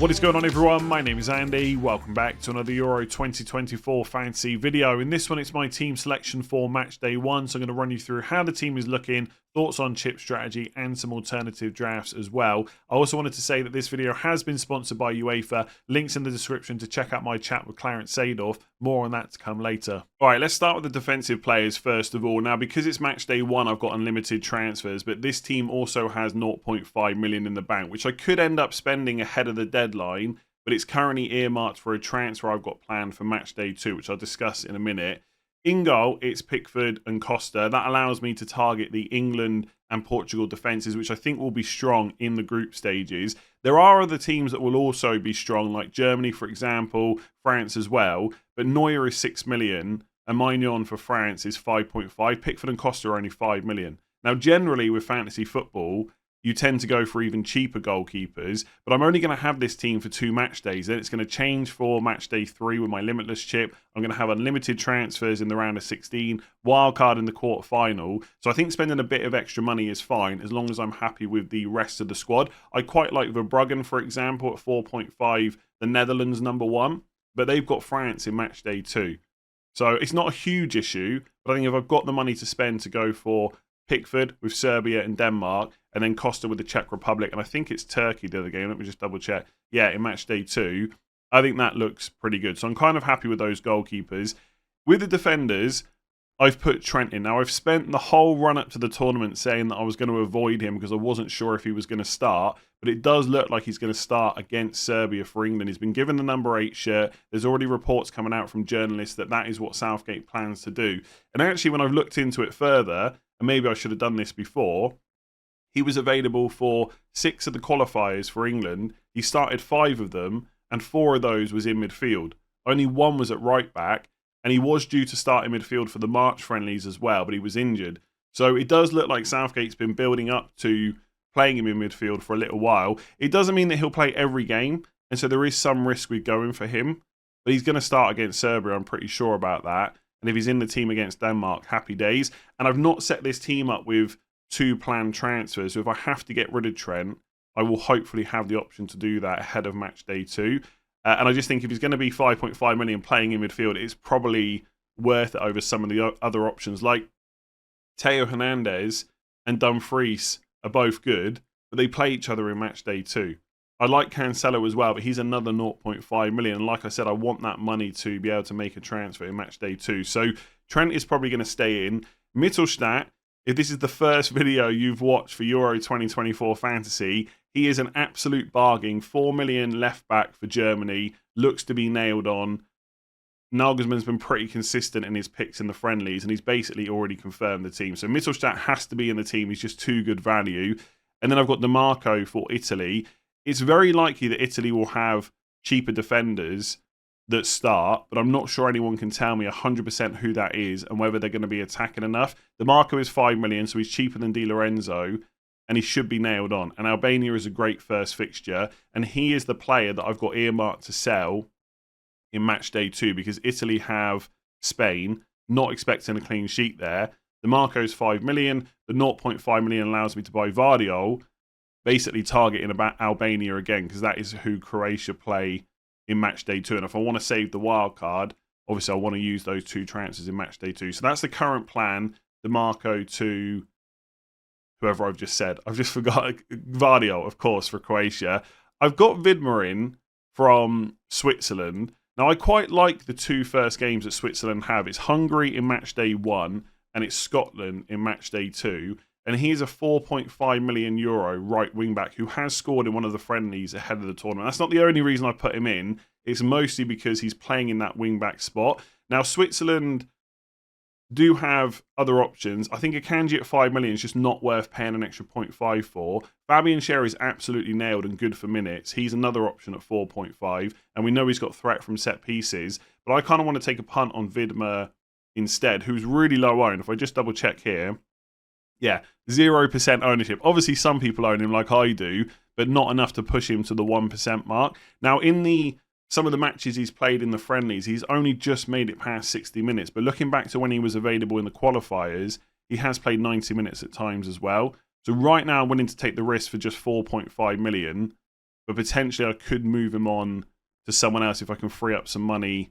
What is going on, everyone? My name is Andy. Welcome back to another Euro 2024 fantasy video. In this one, it's my team selection for match day one. So I'm going to run you through how the team is looking, thoughts on chip strategy, and some alternative drafts as well. I also wanted to say that this video has been sponsored by UEFA. Links in the description to check out my chat with Clarence Seedorf. More on that to come later. All right, let's start with the defensive players first of all. Now, because it's match day one, I've got unlimited transfers, but this team also has 0.5 million in the bank, which I could end up spending ahead of the deadline, but it's currently earmarked for a transfer I've got planned for match day two, which I'll discuss in a minute. In goal, it's Pickford and Costa. That allows me to target the England and Portugal defences, which I think will be strong in the group stages. There are other teams that will also be strong, like Germany, for example, France as well. But Neuer is 6 million, and Maignan for France is 5.5. Pickford and Costa are only 5 million. Now, generally with fantasy football, you tend to go for even cheaper goalkeepers, but I'm only going to have this team for 2 match days. Then it's going to change for match day 3 with my limitless chip. I'm going to have unlimited transfers in the round of 16, wildcard in the quarterfinal. So I think spending a bit of extra money is fine as long as I'm happy with the rest of the squad. I quite like Verbruggen, for example, at 4.5, the Netherlands #1, but they've got France in match day 2. So it's not a huge issue, but I think if I've got the money to spend to go for Pickford with Serbia and Denmark, and then Costa with the Czech Republic, and I think it's Turkey the other game. Let me just double check. Yeah, in match day 2, I think that looks pretty good. So I'm kind of happy with those goalkeepers. With the defenders, I've put Trent in. Now, I've spent the whole run up to the tournament saying that I was going to avoid him because I wasn't sure if he was going to start, but it does look like he's going to start against Serbia for England. He's been given the number 8 shirt. There's already reports coming out from journalists that that is what Southgate plans to do. And actually, when I've looked into it further, and maybe I should have done this before, he was available for 6 of the qualifiers for England. He started 5 of them, and 4 of those was in midfield. Only 1 was at right back, and he was due to start in midfield for the March friendlies as well, but he was injured. So it does look like Southgate's been building up to playing him in midfield for a little while. It doesn't mean that he'll play every game, and so there is some risk with going for him, but he's going to start against Serbia, I'm pretty sure about that. And if he's in the team against Denmark, happy days. And I've not set this team up with 2 planned transfers. So if I have to get rid of Trent, I will hopefully have the option to do that ahead of match day 2. And I just think if he's going to be 5.5 million playing in midfield, it's probably worth it over some of the other options. Like Theo Hernandez and Dumfries are both good, but they play each other in match day 2. I like Cancelo as well, but he's another 0.5 million. And like I said, I want that money to be able to make a transfer in match day 2. So Trent is probably going to stay in. Mittelstadt, if this is the first video you've watched for Euro 2024 Fantasy, he is an absolute bargain. 4 million left back for Germany. Looks to be nailed on. Nagelsmann's been pretty consistent in his picks in the friendlies, and he's basically already confirmed the team. So Mittelstadt has to be in the team. He's just too good value. And then I've got DiMarco for Italy. It's very likely that Italy will have cheaper defenders that start, but I'm not sure anyone can tell me 100% who that is and whether they're going to be attacking enough. DiMarco is 5 million, so he's cheaper than Di Lorenzo, and he should be nailed on. And Albania is a great first fixture, and he is the player that I've got earmarked to sell in match day 2 because Italy have Spain, not expecting a clean sheet there. DiMarco's 5 million. The 0.5 million allows me to buy Vardiol, basically targeting about Albania again because that is who Croatia play in match day 2. And if I want to save the wild card, obviously I want to use those 2 transfers in match day 2. So that's the current plan. DiMarco to whoever I've just said. I've just forgot Vardiol, of course, for Croatia. I've got Vidmar in from Switzerland. Now, I quite like the 2 first games that Switzerland have. It's Hungary in match day 1 and it's Scotland in match day 2. And he's a 4.5 million euro right wing back who has scored in one of the friendlies ahead of the tournament. That's not the only reason I put him in. It's mostly because he's playing in that wing back spot. Now, Switzerland do have other options. I think Akanji at 5 million is just not worth paying an extra 0.5 for. Fabian Schär is absolutely nailed and good for minutes. He's another option at 4.5. And we know he's got threat from set pieces. But I kind of want to take a punt on Vidmar instead, who's really low owned. If I just double check here. Yeah, 0% ownership. Obviously, some people own him like I do, but not enough to push him to the 1% mark. Now, in some of the matches he's played in the friendlies, he's only just made it past 60 minutes. But looking back to when he was available in the qualifiers, he has played 90 minutes at times as well. So right now, I'm willing to take the risk for just 4.5 million. but potentially I could move him on to someone else if I can free up some money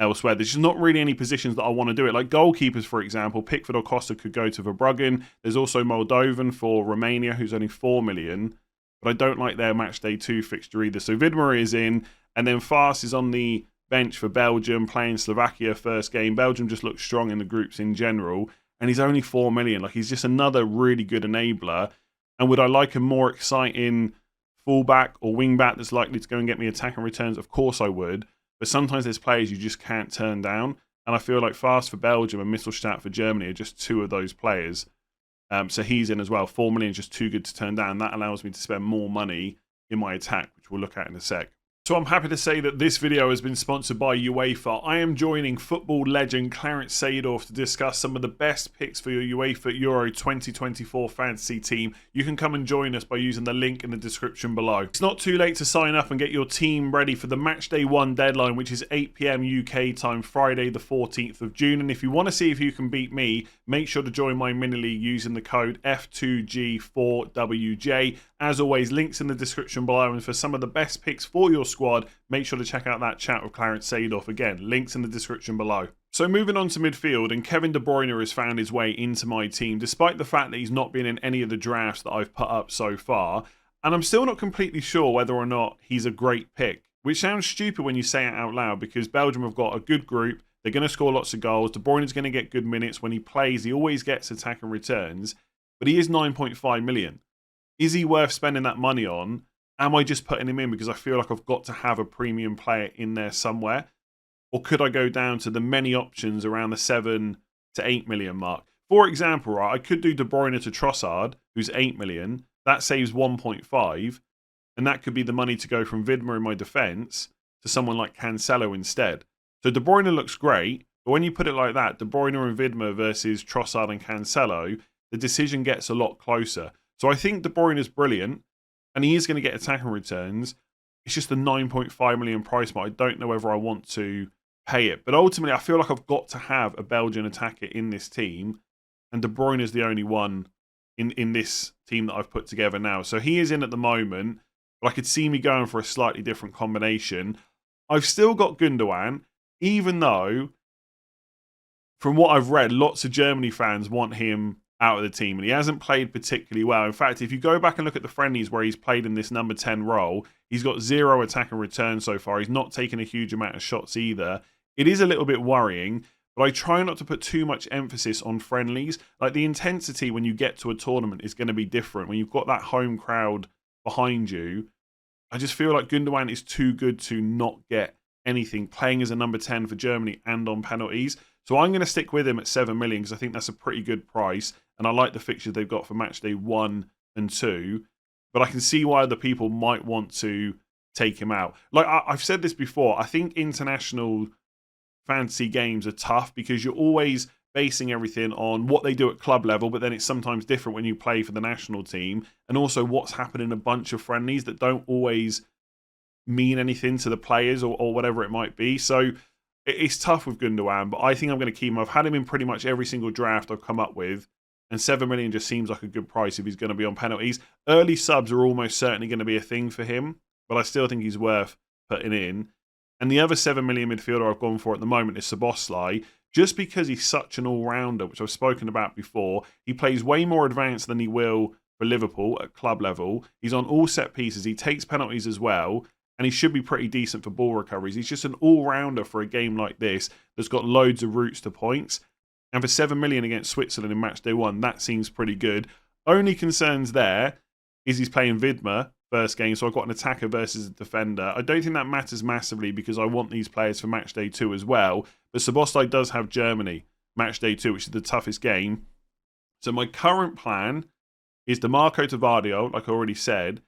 elsewhere. There's just not really any positions that I want to do it. Like goalkeepers, for example, Pickford or Costa could go to Verbruggen. There's also Moldovan for Romania, who's only 4 million, but I don't like their Matchday 2 fixture either. So Vidmar is in, and then Fast is on the bench for Belgium, playing Slovakia first game. Belgium just looks strong in the groups in general, and he's only 4 million. Like, he's just another really good enabler. And would I like a more exciting fullback or wingback that's likely to go and get me attack and returns? Of course I would. But sometimes there's players you just can't turn down. And I feel like Fast for Belgium and Mittelstadt for Germany are just two of those players. So he's in as well. 4 million is just too good to turn down. That allows me to spend more money in my attack, which we'll look at in a sec. So I'm happy to say that this video has been sponsored by UEFA. I am joining football legend Clarence Seedorf to discuss some of the best picks for your UEFA Euro 2024 fantasy team. You can come and join us by using the link in the description below. It's not too late to sign up and get your team ready for the Matchday 1 deadline, which is 8 PM UK time, Friday the 14th of June. And if you want to see if you can beat me, make sure to join my mini league using the code F2G4WJ. As always, links in the description below, and for some of the best picks for your squad, make sure to check out that chat with Clarence Seedorf. Again, links in the description below. So moving on to midfield, and Kevin De Bruyne has found his way into my team, despite the fact that he's not been in any of the drafts that I've put up so far. And I'm still not completely sure whether or not he's a great pick, which sounds stupid when you say it out loud, because Belgium have got a good group. They're going to score lots of goals. De Bruyne is going to get good minutes. When he plays, he always gets attack and returns, but he is 9.5 million. Is he worth spending that money on? Am I just putting him in because I feel like I've got to have a premium player in there somewhere? Or could I go down to the many options around the 7 to 8 million mark? For example, right, I could do De Bruyne to Trossard, who's 8 million. That saves 1.5. And that could be the money to go from Vidmar in my defence to someone like Cancelo instead. So De Bruyne looks great, but when you put it like that, De Bruyne and Vidmar versus Trossard and Cancelo, the decision gets a lot closer. So I think De Bruyne is brilliant, and he is going to get attacking returns. It's just the 9.5 million price mark. I don't know whether I want to pay it. But ultimately, I feel like I've got to have a Belgian attacker in this team, and De Bruyne is the only one in this team that I've put together now. So he is in at the moment, but I could see me going for a slightly different combination. I've still got Gundogan, even though, from what I've read, lots of Germany fans want him out of the team, and he hasn't played particularly well. In fact, if you go back and look at the friendlies where he's played in this number 10 role, he's got 0 attack and return so far. He's not taken a huge amount of shots either. It is a little bit worrying, but I try not to put too much emphasis on friendlies. Like, the intensity when you get to a tournament is going to be different. When you've got that home crowd behind you, I just feel like Gundogan is too good to not get anything playing as a number 10 for Germany and on penalties. So I'm going to stick with him at 7 million because I think that's a pretty good price. And I like the fixtures they've got for Matchday 1 and 2. But I can see why other people might want to take him out. Like, I've said this before, I think international fantasy games are tough because you're always basing everything on what they do at club level, but then it's sometimes different when you play for the national team. And also what's happened in a bunch of friendlies that don't always mean anything to the players or whatever it might be. So it's tough with Gundogan, but I think I'm going to keep him. I've had him in pretty much every single draft I've come up with, and 7 million just seems like a good price if he's going to be on penalties. Early subs are almost certainly going to be a thing for him, but I still think he's worth putting in. And the other 7 million midfielder I've gone for at the moment is Szoboszlai, just because he's such an all-rounder, which I've spoken about before. He plays way more advanced than he will for Liverpool at club level. He's on all set pieces. He takes penalties as well, and he should be pretty decent for ball recoveries. He's just an all-rounder for a game like this that's got loads of routes to points. And for 7 million against Switzerland in Matchday 1, that seems pretty good. Only concerns there is he's playing Vidmar first game, so I've got an attacker versus a defender. I don't think that matters massively because I want these players for Matchday 2 as well. But Szoboszlai does have Germany Matchday 2, which is the toughest game. So my current plan is DeMarco to Vardio, like I already said.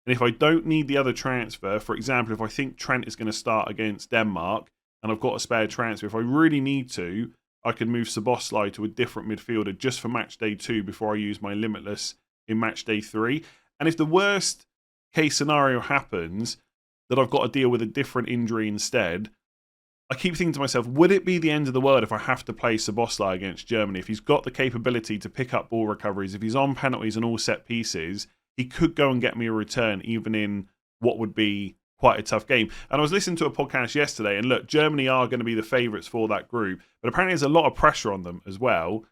And if I don't need the other transfer, for example, if I think Trent is going to start against Denmark and I've got a spare transfer, if I really need to, I can move Szoboszlai to a different midfielder just for Matchday 2 before I use my Limitless in Matchday 3. And if the worst case scenario happens that I've got to deal with a different injury instead, I keep thinking to myself, would it be the end of the world if I have to play Szoboszlai against Germany? If he's got the capability to pick up ball recoveries, if he's on penalties and all set pieces, he could go and get me a return even in what would be quite a tough game. And I was listening to a podcast yesterday, and look, Germany are going to be the favourites for that group, but apparently there's a lot of pressure on them as well.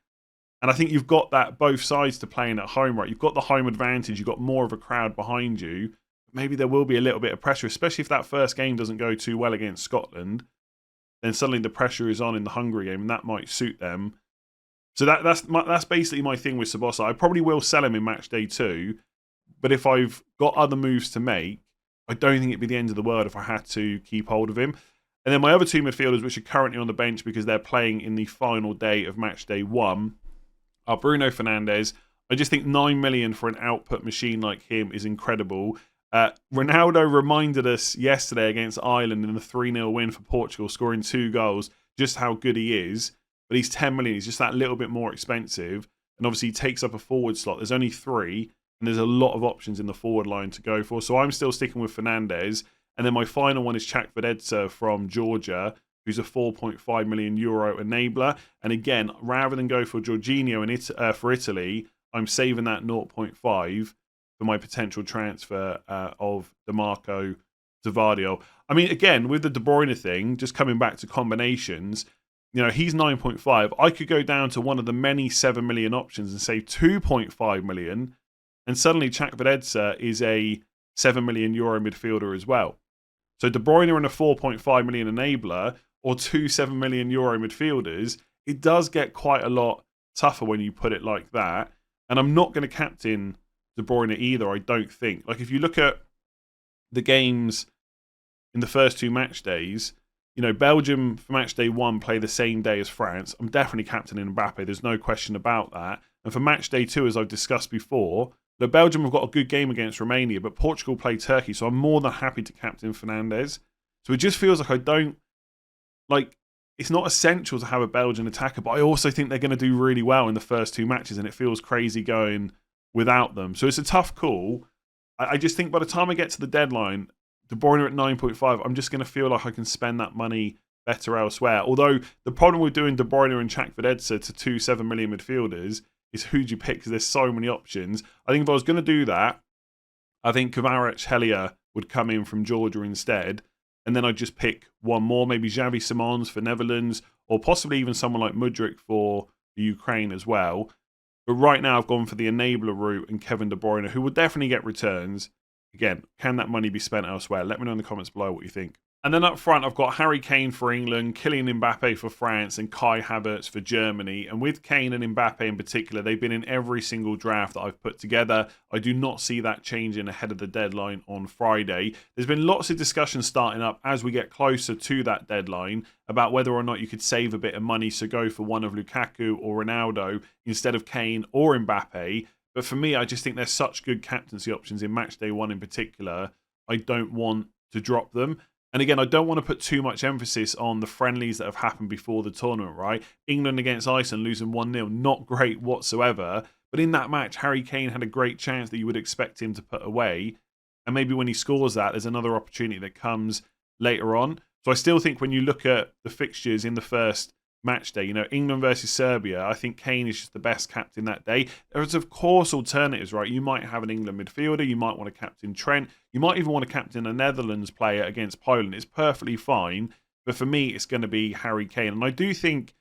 And I think you've got that both sides to playing at home, right? You've got the home advantage, you've got more of a crowd behind you. Maybe there will be a little bit of pressure, especially if that first game doesn't go too well against Scotland. Then suddenly the pressure is on in the Hungary game, and that might suit them. So that's basically my thing with Sabasa. I probably will sell him in match day 2, but if I've got other moves to make, I don't think it'd be the end of the world if I had to keep hold of him. And then my other two midfielders, which are currently on the bench because they're playing in the final day of match day 1, are Bruno Fernandes. I just think 9 million for an output machine like him is incredible. Ronaldo reminded us yesterday against Ireland in the 3-0 win for Portugal, scoring 2 goals, just how good he is. But he's 10 million. He's just that little bit more expensive. And obviously he takes up a forward slot. There's only 3, and there's a lot of options in the forward line to go for. So I'm still sticking with Fernandes. And then my final one is Sivert Gjertsås from Georgia, who's a 4.5 million euro enabler. And again, rather than go for Jorginho for Italy, I'm saving that 0.5 for my potential transfer of DeMarco to Vardio. I mean, again, with the De Bruyne thing, just coming back to combinations, you know, he's 9.5. I could go down to one of the many 7 million options and save 2.5 million. And suddenly Sivert Gjertsås is a 7 million euro midfielder as well. So De Bruyne and a 4.5 million enabler, or 2 7 million euro midfielders, it does get quite a lot tougher when you put it like that. And I'm not going to captain De Bruyne either, I don't think. Like, if you look at the games in the first 2 match days, you know, Belgium for match day 1 play the same day as France. I'm definitely captaining Mbappe. There's no question about that. And for match day 2, as I've discussed before, the Belgium have got a good game against Romania, but Portugal play Turkey, so I'm more than happy to captain Fernandes. So it just feels like I don't, like, it's not essential to have a Belgian attacker, but I also think they're going to do really well in the first 2 matches, and it feels crazy going without them. So it's a tough call. I just think by the time I get to the deadline, De Bruyne at 9.5, I'm just going to feel like I can spend that money better elsewhere. Although the problem with doing De Bruyne and Sivert Gjertsås to 2 7 million midfielders is who do you pick, because there's so many options. I think if I was going to do that, I think Kvaratskhelia would come in from Georgia instead, and then I'd just pick one more, maybe Xavi Simons for Netherlands, or possibly even someone like Mudryk for the Ukraine as well. But right now I've gone for the enabler route and Kevin De Bruyne, who will definitely get returns. Again, can that money be spent elsewhere? Let me know in the comments below what you think. And then up front, I've got Harry Kane for England, Kylian Mbappe for France, and Kai Havertz for Germany. And with Kane and Mbappe in particular, they've been in every single draft that I've put together. I do not see that changing ahead of the deadline on Friday. There's been lots of discussion starting up as we get closer to that deadline about whether or not you could save a bit of money, so go for one of Lukaku or Ronaldo instead of Kane or Mbappe. But for me, I just think there's such good captaincy options in match day 1 in particular. I don't want to drop them. And again, I don't want to put too much emphasis on the friendlies that have happened before the tournament, right? England against Iceland losing 1-0, not great whatsoever. But in that match, Harry Kane had a great chance that you would expect him to put away. And maybe when he scores that, there's another opportunity that comes later on. So I still think when you look at the fixtures in the first match day, you know, England versus Serbia, I think Kane is just the best captain that day. There's, of course, alternatives, right? You might have an England midfielder, you might want to captain Trent, you might even want to captain a Netherlands player against Poland. It's perfectly fine, but for me, it's going to be Harry Kane. And I do think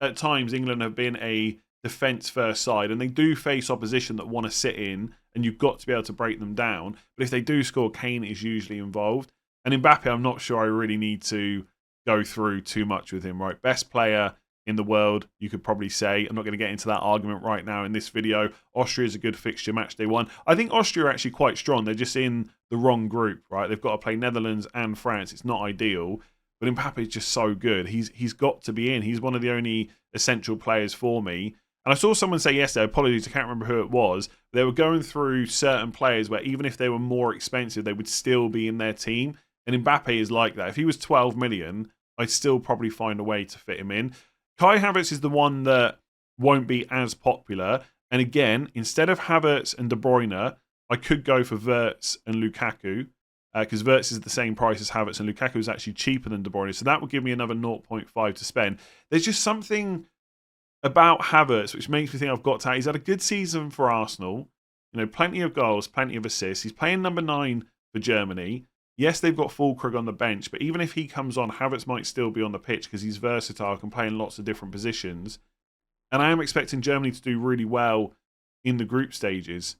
at times England have been a defence-first side, and they do face opposition that want to sit in, and you've got to be able to break them down. But if they do score, Kane is usually involved. And Mbappe, I'm not sure I really need to go through too much with him, right? Best player in the world, you could probably say. I'm not going to get into that argument right now in this video. Austria is a good fixture, match day 1. I think Austria are actually quite strong. They're just in the wrong group, right? They've got to play Netherlands and France. It's not ideal, but Mbappe is just so good. He's got to be in. He's one of the only essential players for me. And I saw someone say yesterday, apologies, I can't remember who it was, they were going through certain players where even if they were more expensive, they would still be in their team. And Mbappe is like that. If he was 12 million, I'd still probably find a way to fit him in. Kai Havertz is the one that won't be as popular. And again, instead of Havertz and De Bruyne, I could go for Wirtz and Lukaku, because Wirtz is the same price as Havertz, and Lukaku is actually cheaper than De Bruyne. So that would give me another 0.5 to spend. There's just something about Havertz which makes me think I've got to. He's had a good season for Arsenal. You know, plenty of goals, plenty of assists. He's playing number 9 for Germany. Yes, they've got Füllkrug on the bench, but even if he comes on, Havertz might still be on the pitch because he's versatile, can play in lots of different positions. And I am expecting Germany to do really well in the group stages.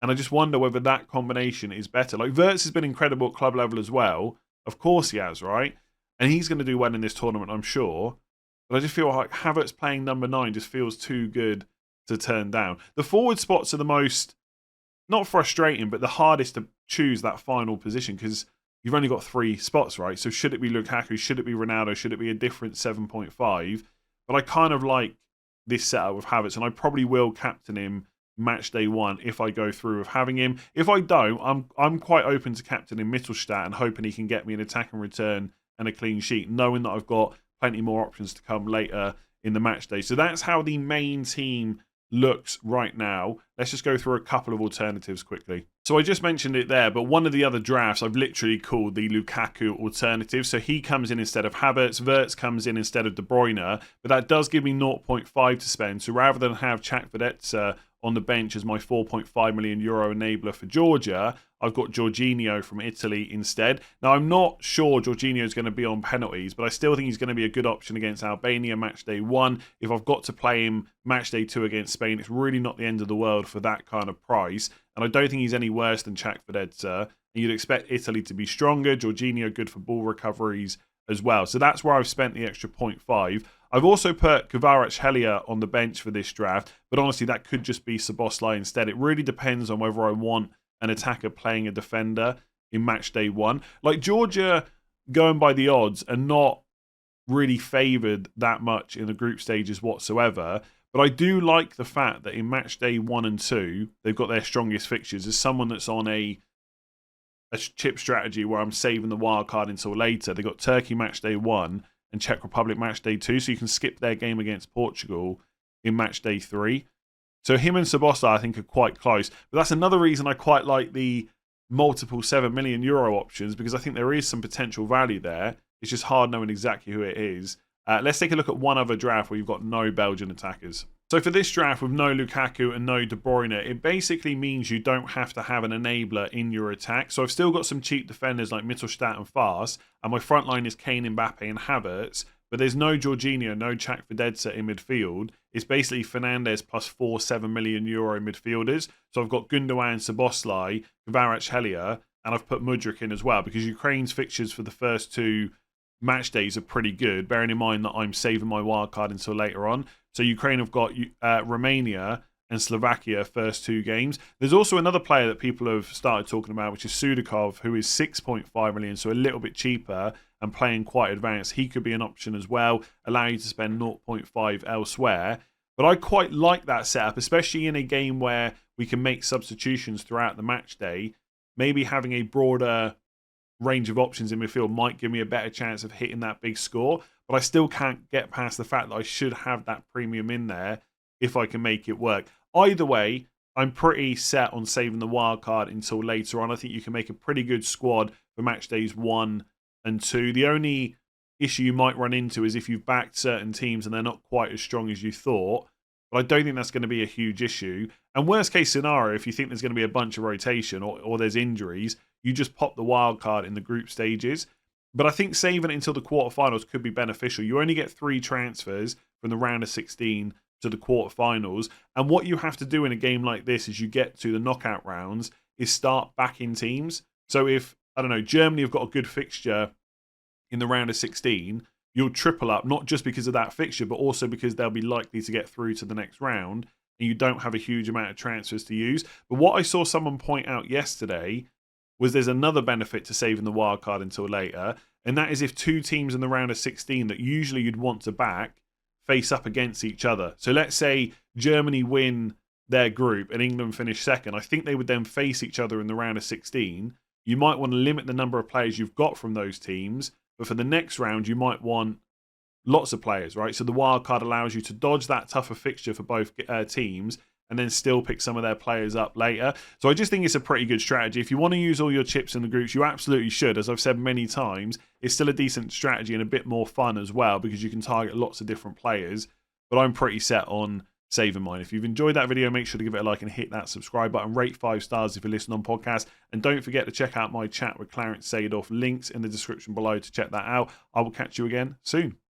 And I just wonder whether that combination is better. Like, Wirtz has been incredible at club level as well. Of course he has, right? And he's going to do well in this tournament, I'm sure. But I just feel like Havertz playing number 9 just feels too good to turn down. The forward spots are the most, not frustrating, but the hardest to choose that final position because you've only got 3 spots, right? So should it be Lukaku? Should it be Ronaldo? Should it be a different 7.5? But I kind of like this setup with Havertz, and I probably will captain him match day 1 if I go through with having him. If I don't, I'm quite open to captaining Mittelstadt and hoping he can get me an attack and return and a clean sheet, knowing that I've got plenty more options to come later in the match day. So that's how the main team looks right now. Let's just go through a couple of alternatives quickly. So I just mentioned it there, but one of the other drafts I've literally called the Lukaku alternative. So he comes in instead of Havertz, Wirtz comes in instead of De Bruyne, but that does give me 0.5 to spend. So rather than have Sivert Gjertsås on the bench as my 4.5 million euro enabler for Georgia, I've got Jorginho from Italy instead. Now, I'm not sure Jorginho is going to be on penalties, but I still think he's going to be a good option against Albania match day 1. If I've got to play him match day 2 against Spain, it's really not the end of the world for that kind of price. And I don't think he's any worse than Sivert Gjertsås. And you'd expect Italy to be stronger. Jorginho good for ball recoveries as well. So that's where I've spent the extra 0.5. I've also put Kvaratskhelia on the bench for this draft, but honestly, that could just be Szoboszlai instead. It really depends on whether I want an attacker playing a defender in match day 1. Like, Georgia, going by the odds, are not really favoured that much in the group stages whatsoever. But I do like the fact that in match day 1 and 2, they've got their strongest fixtures. As someone that's on a chip strategy where I'm saving the wild card until later, they've got Turkey match day 1 and Czech Republic match day 2, so you can skip their game against Portugal in match day 3. So him and Szoboszlai, I think, are quite close. But that's another reason I quite like the multiple 7 million euro options, because I think there is some potential value there. It's just hard knowing exactly who it is. Let's take a look at one other draft where you've got no Belgian attackers. So for this draft with no Lukaku and no De Bruyne, it basically means you don't have to have an enabler in your attack. So I've still got some cheap defenders like Mittelstadt and Fast, and my front line is Kane, Mbappe and Havertz, but there's no Jorginho, no Sivert Gjertsås in midfield. It's basically Fernandes plus 7 million euro midfielders. So I've got Gundogan, Szoboszlai, Kvaratskhelia, and I've put Mudryk in as well, because Ukraine's fixtures for the first 2 match days are pretty good, bearing in mind that I'm saving my wildcard until later on. So Ukraine have got Romania and Slovakia first 2 games. There's also another player that people have started talking about, which is Sudakov, who is 6.5 million, so a little bit cheaper and playing quite advanced. He could be an option as well, allow you to spend 0.5 elsewhere. But I quite like that setup, especially in a game where we can make substitutions throughout the match day. Maybe having a broader range of options in midfield might give me a better chance of hitting that big score, but I still can't get past the fact that I should have that premium in there if I can make it work. Either way, I'm pretty set on saving the wild card until later on. I think you can make a pretty good squad for match days 1 and 2. The only issue you might run into is if you've backed certain teams and they're not quite as strong as you thought, but I don't think that's going to be a huge issue. And worst case scenario, if you think there's going to be a bunch of rotation or there's injuries, you just pop the wild card in the group stages. But I think saving it until the quarterfinals could be beneficial. You only get 3 transfers from the round of 16 to the quarterfinals. And what you have to do in a game like this as you get to the knockout rounds is start backing teams. So if, I don't know, Germany have got a good fixture in the round of 16, you'll triple up, not just because of that fixture, but also because they'll be likely to get through to the next round and you don't have a huge amount of transfers to use. But what I saw someone point out yesterday was there's another benefit to saving the wild card until later, and that is if 2 teams in the round of 16 that usually you'd want to back face up against each other. So let's say Germany win their group and England finish second. I think they would then face each other in the round of 16. You might want to limit the number of players you've got from those teams, but for the next round, you might want lots of players, right? So the wild card allows you to dodge that tougher fixture for both teams and then still pick some of their players up later. So I just think it's a pretty good strategy. If you want to use all your chips in the groups, you absolutely should. As I've said many times, it's still a decent strategy and a bit more fun as well because you can target lots of different players. But I'm pretty set on saving mine. If you've enjoyed that video, make sure to give it a like and hit that subscribe button. Rate 5 stars if you listen on podcast. And don't forget to check out my chat with Clarence Seedorf. Links in the description below to check that out. I will catch you again soon.